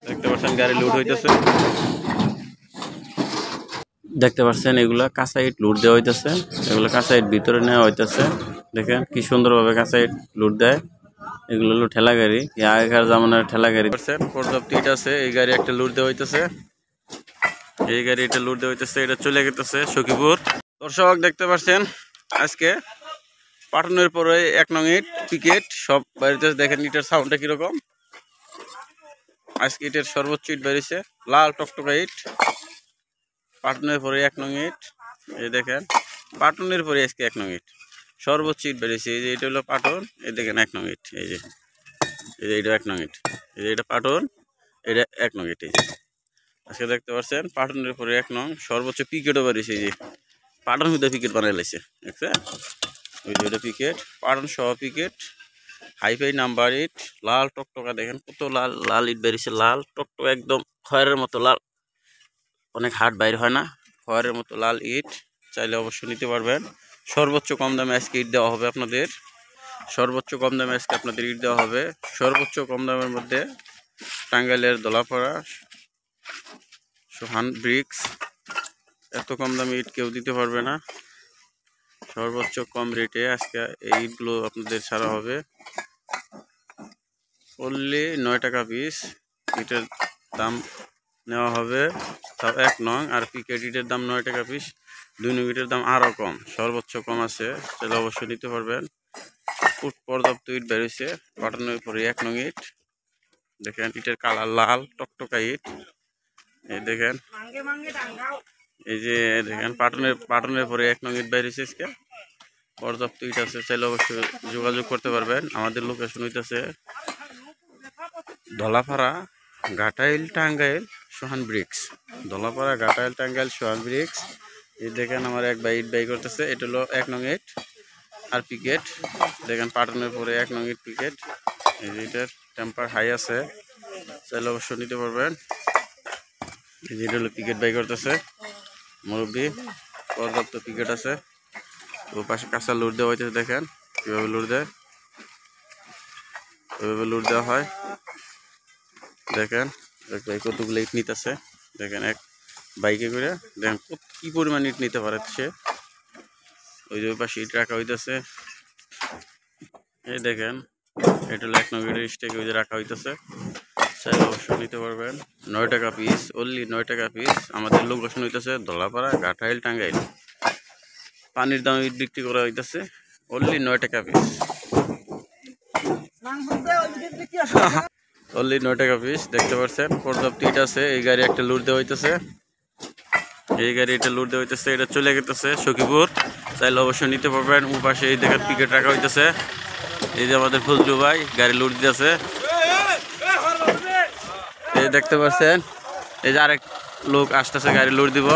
দেখতে পাচ্ছেন গাড়ি লুট হইতেছে। দেখতে পাচ্ছেন এগুলা কাঁচা ইট লুট দেওয়া হইতেছে। এগুলো কাঁচা ইট ভিতরে নেওয়া হইতেছে। দেখেন কি সুন্দরভাবে কাঁচা ইট লুট দেয়। এগুলো হলো ঠেলা গাড়ি, আগেকার জামানার ঠেলা গাড়ি। পর্যাপ্ত ইট আছে। এই গাড়ি একটা লুট দেওয়া হইতেছে। এই গাড়ি এটা লুট দেওয়া হইতেছে। এটা চলে গেতেছে সখীপুর। দর্শক দেখতে পাচ্ছেন আজকে পাঠানোর পরে 1 নং ইট পিকেট সব বাড়িতে। দেখেন ইটের সাউন্ডটা কিরকম। আজকে ইটের সর্বোচ্চ ইট বেরিয়েছে, লাল টকটকা ইট। পাটনের পরে 1 নং ইট। এই দেখেন পাটনের পরে আজকে 1 নং ইট সর্বোচ্চ ইট বেরিয়েছে। এই যে এটা হলো পাটন। এই দেখেন 1 নং ইট। এই যে এটা 1 নং ইট। এই যে এটা পাটন, এটা 1 নং ইট। এই যে আজকে দেখতে পাচ্ছেন পাটনের পরে 1 নং সর্বোচ্চ পিকেটও বেরিয়েছে। এই যে পাটন মধ্যে পিকেট বানাই লাইছে, দেখছেন। ওই যে এটা পিকেট, পাটন সহ পিকেট, হাইফাই নাম্বার ইট, লাল টকটকা। দেখেন কত লাল লাল ইট বেরিয়েছে, লাল টকটকা একদম খয়েরের মতো লাল। অনেক হাট বাইর হয় না, খয়েরের মতো লাল ইট। চাইলে অবশ্যই নিতে পারবেন। সর্বোচ্চ কম দামে আজকে ইট দেওয়া হবে আপনাদের। সর্বোচ্চ কম দামে আজকে আপনাদের ইট দেওয়া হবে। সর্বোচ্চ কম দামের মধ্যে টাঙ্গাইলের দলাপাড়া সোহান ব্রিক্স। এত কম দামে ইট কেউ দিতে পারবে না। সর্বোচ্চ কম রেটে আজকে এই ইটগুলো আপনাদের ছাড়া হবে। অনলি 9 টাকা পিস ইটের দাম নেওয়া হবে, তাও 1 নং। আর পিকেট ইটের দাম 9 টাকা পিস। 2 নং ইটের দাম আরও কম, সর্বোচ্চ কম আছে। তাহলে অবশ্যই নিতে পারবেন। পর্যাপ্ত ইট বেরিয়েছে। পাঠানোর পরে 1 নং ইট। দেখেন ইটের কালার লাল টকটকা ইট। এই দেখেন, এই যে দেখেন পাটনের পরে 1 নং ইট বেরিয়েছে। আজকে পর্যাপ্ত ইট আছে, চাইলে অবশ্যই যোগাযোগ করতে পারবেন। আমাদের লোকেশন হইতেছে ধলাপাড়া ঘাটাইল টাঙ্গাইল সোহান ব্রিক্স। ধলাপাড়া ঘাটাইল টাঙ্গাইল সোহান ব্রিক্স। এই দেখেন আমার এক ভাই ইট বাই করতেছে। এটা হলো 1 নং ইট আর পিকেট। দেখেন পাটনের পরে 1 নং ইট পিকেট। এই যে এটার টেম্পার হাই আছে, চাইলে অবশ্যই নিতে পারবেন। এই যে এটা হলো পিকেট বাই করতেছে মুরব্বী। পর্যাপ্ত পিকেট আছে। ও পাশে কাঁচা লুট দেওয়া হইতেছে। দেখেন কীভাবে লুট দেয়, ওইভাবে লুট দেওয়া হয়। দেখেন ভাই কতগুলো ইট নিতেছে। দেখেন এক বাইকে করে দেখেন কি পরিমাণ ইট নিতে পারে সে। ওই যে পাশে ইট রাখা হইতেছে। এই দেখেন এটা হলো 1 নং ইটের স্টেক, ওই যে রাখা হইতেছে। চাইলে অবশ্যই নিতে পারবেন। 9 টাকা পিস, অনলি 9 টাকা পিস। আমাদের লোকেশন হইতেছে ধলাপাড়া ঘাটাইল টাঙ্গাইল। পানির দাম ইট বিক্রি করা হইতেছে অনলি 9 টাকা পিস। অনলি 9 টাকা পিস। দেখতে পাচ্ছেন পর্যাপ্ত ইট আছে। এই গাড়ি একটা লুট দেওয়া হইতেছে। এই গাড়ি এটা লুট দেওয়া হইতেছে। এটা চলে গেতেছে সখীপুর। চাইলে অবশ্যই নিতে পারবেন। ও পাশে এই দেখেন পিকেট রাখা হইতেছে। এই যে আমাদের ফজলু ভাই গাড়ি লুট দিতেছে। এই দেখতে পাচ্ছেন এই যে আরেক লোক আসতেছে গাড়ি লুট দিব।